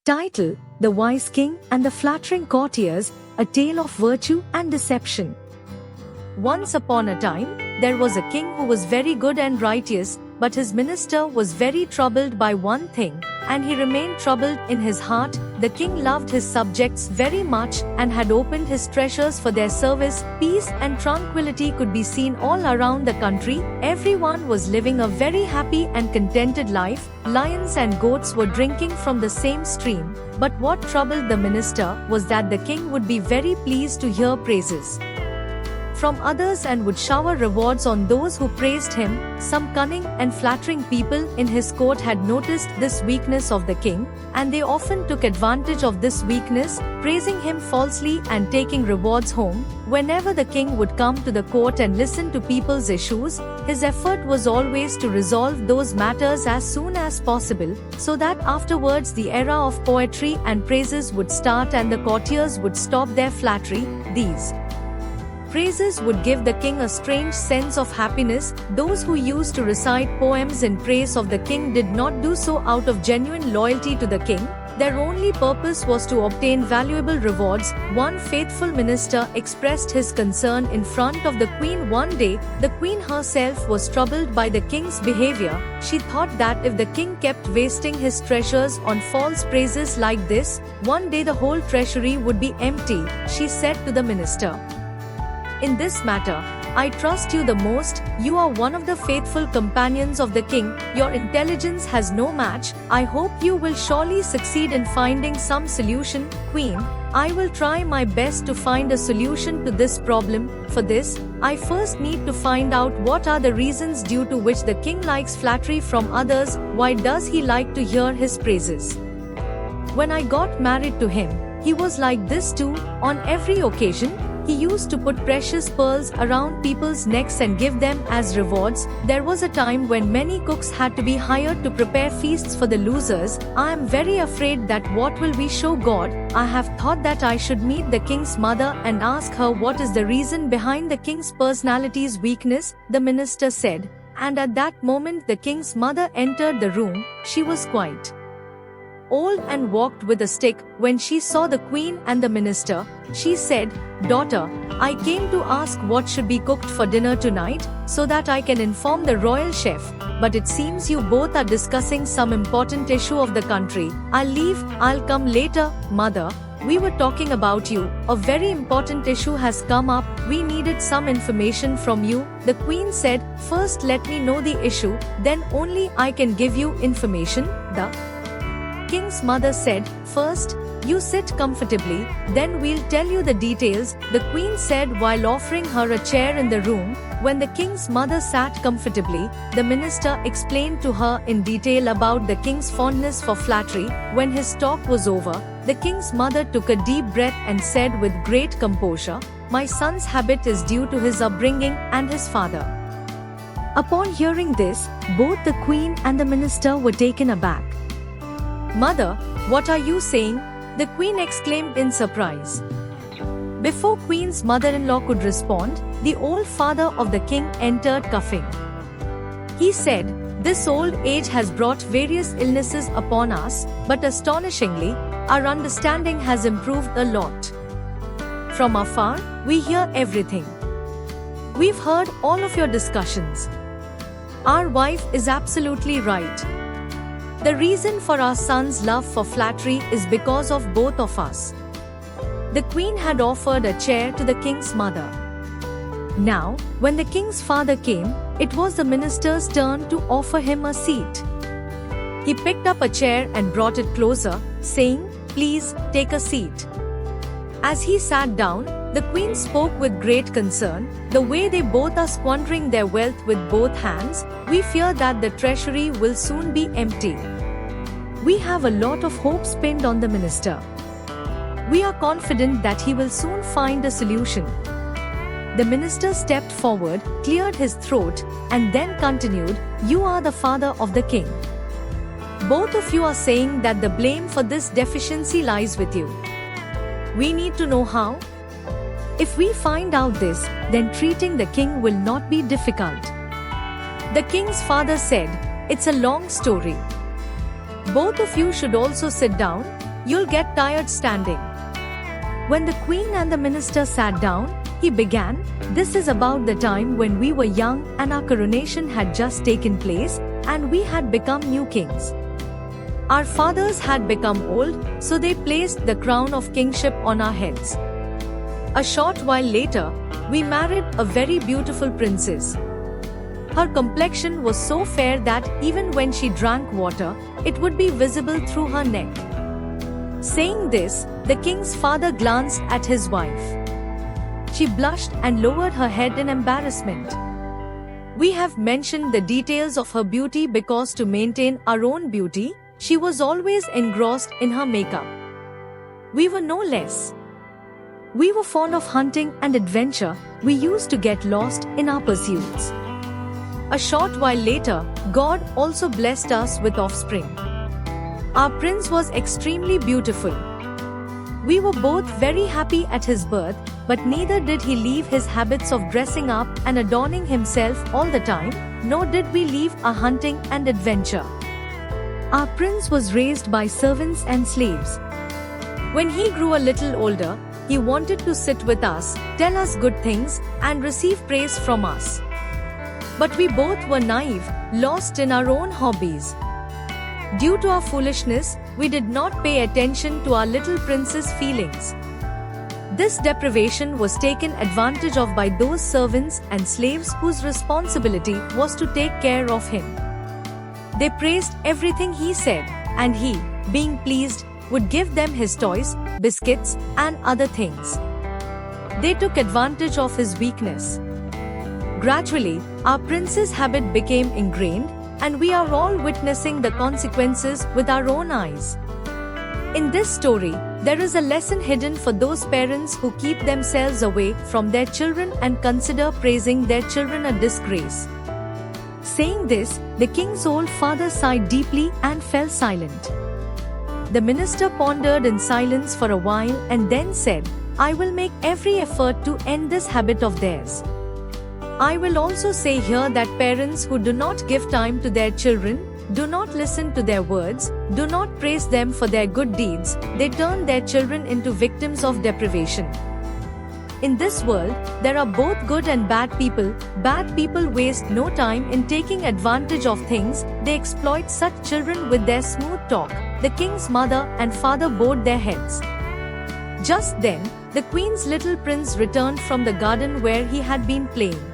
Title: The Wise King and the Flattering Courtiers, a Tale of Virtue and Deception. Once upon a time, there was a king who was very good and righteous, but his minister was very troubled by one thing, and he remained troubled in his heart. The king loved his subjects very much and had opened his treasures for their service. Peace and tranquility could be seen all around the country. Everyone was living a very happy and contented life. Lions and goats were drinking from the same stream. But what troubled the minister was that the king would be very pleased to hear praises from others and would shower rewards on those who praised him. Some cunning and flattering people in his court had noticed this weakness of the king, and they often took advantage of this weakness, praising him falsely and taking rewards home. Whenever the king would come to the court and listen to people's issues, his effort was always to resolve those matters as soon as possible, so that afterwards the era of poetry and praises would start and the courtiers would stop their flattery. These praises would give the king a strange sense of happiness. Those who used to recite poems in praise of the king did not do so out of genuine loyalty to the king. Their only purpose was to obtain valuable rewards. One faithful minister expressed his concern in front of the queen one day. The queen herself was troubled by the king's behavior. She thought that if the king kept wasting his treasures on false praises like this, one day the whole treasury would be empty. She said to the minister, "In this matter, I trust you the most. You are one of the faithful companions of the king. Your intelligence has no match. I hope you will surely succeed in finding some solution." "Queen, I will try my best to find a solution to this problem. For this, I first need to find out what are the reasons due to which the king likes flattery from others. Why does he like to hear his praises? When I got married to him, he was like this too. On every occasion, he used to put precious pearls around people's necks and give them as rewards. There was a time when many cooks had to be hired to prepare feasts for the losers. I am very afraid that what will we show God? I have thought that I should meet the king's mother and ask her what is the reason behind the king's personality's weakness," the minister said. And at that moment the king's mother entered the room. She was quite old and walked with a stick. When she saw the queen and the minister, she said, "Daughter, I came to ask what should be cooked for dinner tonight, so that I can inform the royal chef. But it seems you both are discussing some important issue of the country. I'll leave, I'll come later." "Mother, we were talking about you. A very important issue has come up. We needed some information from you," the queen said. "First let me know the issue, then only I can give you information," the king's mother said. "First, you sit comfortably, then we'll tell you the details," the queen said while offering her a chair in the room. When the king's mother sat comfortably, the minister explained to her in detail about the king's fondness for flattery. When his talk was over, the king's mother took a deep breath and said with great composure, "My son's habit is due to his upbringing and his father." Upon hearing this, both the queen and the minister were taken aback. "Mother, what are you saying?" the queen exclaimed in surprise. Before queen's mother-in-law could respond, the old father of the king entered coughing. He said, "This old age has brought various illnesses upon us, but astonishingly, our understanding has improved a lot. From afar, we hear everything. We've heard all of your discussions. Our wife is absolutely right. The reason for our son's love for flattery is because of both of us." The queen had offered a chair to the king's mother. Now, when the king's father came, it was the minister's turn to offer him a seat. He picked up a chair and brought it closer, saying, "Please, take a seat." As he sat down, the queen spoke with great concern. "The way they both are squandering their wealth with both hands, we fear that the treasury will soon be empty. We have a lot of hope pinned on the minister. We are confident that he will soon find a solution." The minister stepped forward, cleared his throat, and then continued, "You are the father of the king. Both of you are saying that the blame for this deficiency lies with you. We need to know how. If we find out this, then treating the king will not be difficult." The king's father said, "It's a long story. Both of you should also sit down. you'll get tired standing." When the queen and the minister sat down, he began, "This is about the time when we were young and our coronation had just taken place, and we had become new kings. Our fathers had become old, so they placed the crown of kingship on our heads. A short while later, we married a very beautiful princess. Her complexion was so fair that even when she drank water, it would be visible through her neck." Saying this, the king's father glanced at his wife. She blushed and lowered her head in embarrassment. We have mentioned the details of her beauty because to maintain our own beauty, she was always engrossed in her makeup. We were no less. We were fond of hunting and adventure. We used to get lost in our pursuits. A short while later, God also blessed us with offspring. Our prince was extremely beautiful. We were both very happy at his birth, but neither did he leave his habits of dressing up and adorning himself all the time, nor did we leave our hunting and adventure. Our prince was raised by servants and slaves. When he grew a little older, he wanted to sit with us, tell us good things, and receive praise from us. But we both were naive, lost in our own hobbies. Due to our foolishness, we did not pay attention to our little prince's feelings. This deprivation was taken advantage of by those servants and slaves whose responsibility was to take care of him. They praised everything he said, and he, being pleased, would give them his toys, biscuits, and other things. They took advantage of his weakness. Gradually, our prince's habit became ingrained, and we are all witnessing the consequences with our own eyes. In this story, there is a lesson hidden for those parents who keep themselves away from their children and consider praising their children a disgrace. Saying this, the king's old father sighed deeply and fell silent. The minister pondered in silence for a while and then said, "I will make every effort to end this habit of theirs." I will also say here that parents who do not give time to their children, do not listen to their words, do not praise them for their good deeds, they turn their children into victims of deprivation. In this world, there are both good and bad people. Bad people waste no time in taking advantage of things, they exploit such children with their smooth talk. The king's mother and father bowed their heads. Just then, the queen's little prince returned from the garden where he had been playing.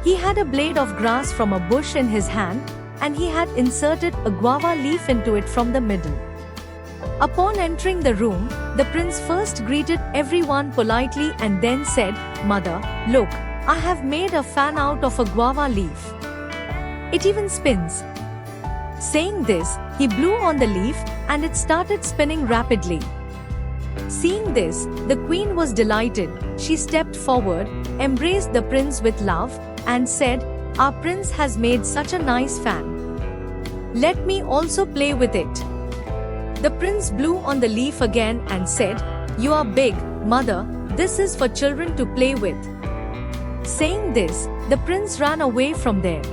He had a blade of grass from a bush in his hand, and he had inserted a guava leaf into it from the middle. Upon entering the room, the prince first greeted everyone politely and then said, "Mother, look, I have made a fan out of a guava leaf. It even spins." Saying this, he blew on the leaf, and it started spinning rapidly. Seeing this, the queen was delighted. She stepped forward, embraced the prince with love, and said, "Our prince has made such a nice fan. Let me also play with it." The prince blew on the leaf again and said, "You are big, mother, this is for children to play with." Saying this, the prince ran away from there.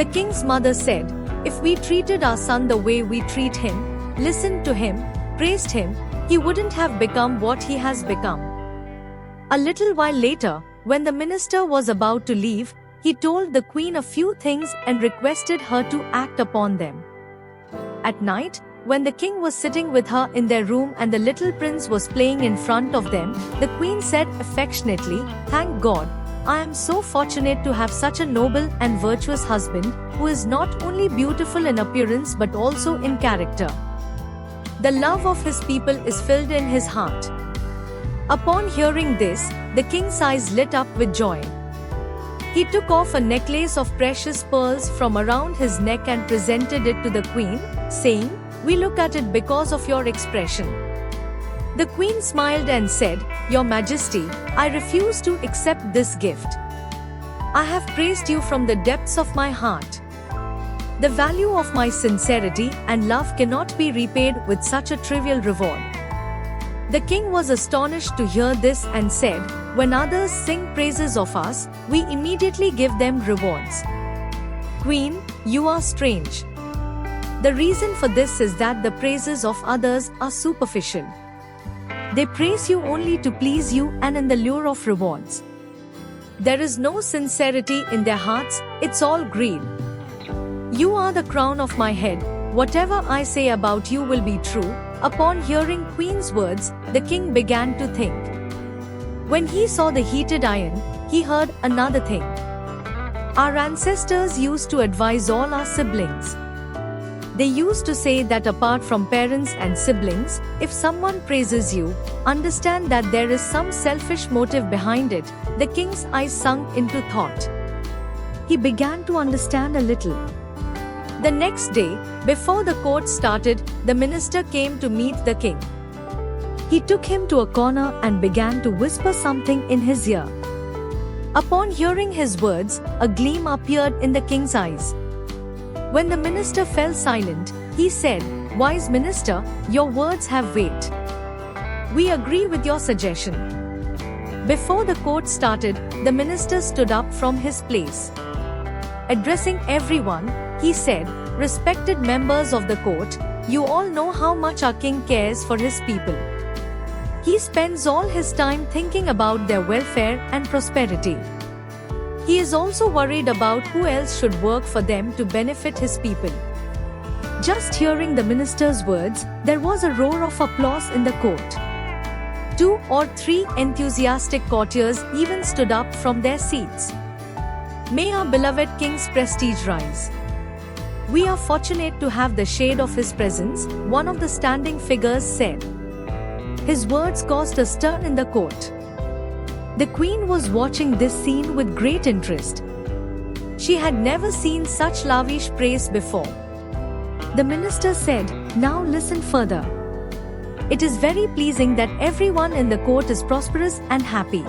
The king's mother said, "If we treated our son the way we treat him, listened to him, praised him, he wouldn't have become what he has become." A little while later, when the minister was about to leave, he told the queen a few things and requested her to act upon them. At night, when the king was sitting with her in their room and the little prince was playing in front of them, the queen said affectionately, "Thank God, I am so fortunate to have such a noble and virtuous husband, who is not only beautiful in appearance but also in character. The love of his people is filled in his heart." Upon hearing this, the king's eyes lit up with joy. He took off a necklace of precious pearls from around his neck and presented it to the queen, saying, "We look at it because of your expression." The queen smiled and said, "Your Majesty, I refuse to accept this gift. I have praised you from the depths of my heart. The value of my sincerity and love cannot be repaid with such a trivial reward." The king was astonished to hear this and said, "When others sing praises of us, we immediately give them rewards. Queen, you are strange. The reason for this is that the praises of others are superficial. They praise you only to please you and in the lure of rewards. There is no sincerity in their hearts, it's all greed. You are the crown of my head, whatever I say about you will be true. Upon hearing Queen's words, the king began to think. When he saw the heated iron, he heard another thing. Our ancestors used to advise all our siblings. They used to say that apart from parents and siblings, if someone praises you, understand that there is some selfish motive behind it. The king's eyes sunk into thought. He began to understand a little. The next day, before the court started, the minister came to meet the king. He took him to a corner and began to whisper something in his ear. Upon hearing his words, a gleam appeared in the king's eyes. When the minister fell silent, he said, "Wise minister, your words have weight. We agree with your suggestion." Before the court started, the minister stood up from his place. Addressing everyone, he said, "Respected members of the court, you all know how much our king cares for his people. He spends all his time thinking about their welfare and prosperity. He is also worried about who else should work for them to benefit his people." Just hearing the minister's words, there was a roar of applause in the court. 2 or 3 enthusiastic courtiers even stood up from their seats. May our beloved king's prestige rise. We are fortunate to have the shade of his presence, one of the standing figures said. His words caused a stir in the court. The queen was watching this scene with great interest. She had never seen such lavish praise before. The minister said, "Now listen further. It is very pleasing that everyone in the court is prosperous and happy.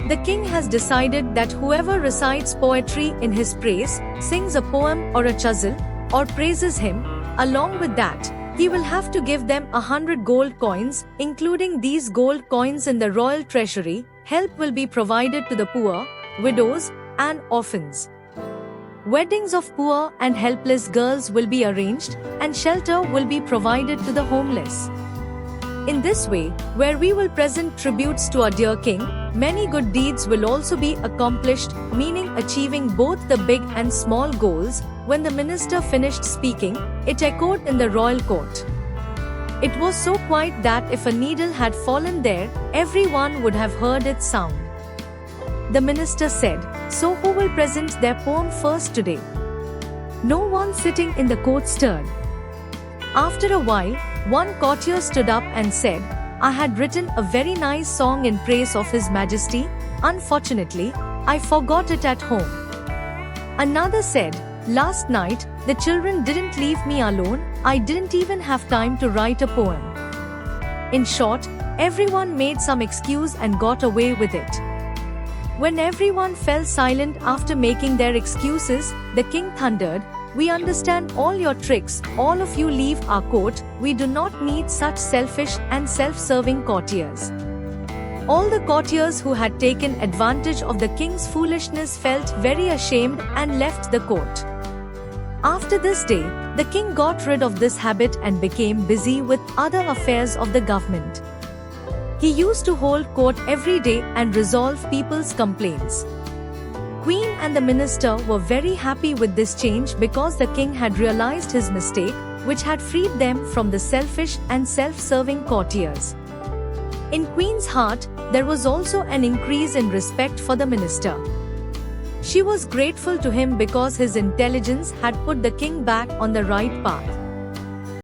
The king has decided that whoever recites poetry in his praise, sings a poem or a chazal, or praises him, along with that, he will have to give them 100 gold coins, including these gold coins in the royal treasury. Help will be provided to the poor, widows, and orphans. Weddings of poor and helpless girls will be arranged, and shelter will be provided to the homeless. In this way, where we will present tributes to our dear king, many good deeds will also be accomplished, meaning achieving both the big and small goals." When the minister finished speaking, it echoed in the royal court. It was so quiet that if a needle had fallen there, everyone would have heard its sound. The minister said, "So who will present their poem first today?" No one sitting in the court stirred. After a while, one courtier stood up and said, "I had written a very nice song in praise of His Majesty. Unfortunately, I forgot it at home." Another said, "Last night, the children didn't leave me alone. I didn't even have time to write a poem." In short, everyone made some excuse and got away with it. When everyone fell silent after making their excuses, the king thundered, "We understand all your tricks. All of you leave our court. We do not need such selfish and self-serving courtiers." All the courtiers who had taken advantage of the king's foolishness felt very ashamed and left the court. After this day, the king got rid of this habit and became busy with other affairs of the government. He used to hold court every day and resolve people's complaints. Queen and the minister were very happy with this change because the king had realized his mistake, which had freed them from the selfish and self-serving courtiers. In Queen's heart, there was also an increase in respect for the minister. She was grateful to him because his intelligence had put the king back on the right path.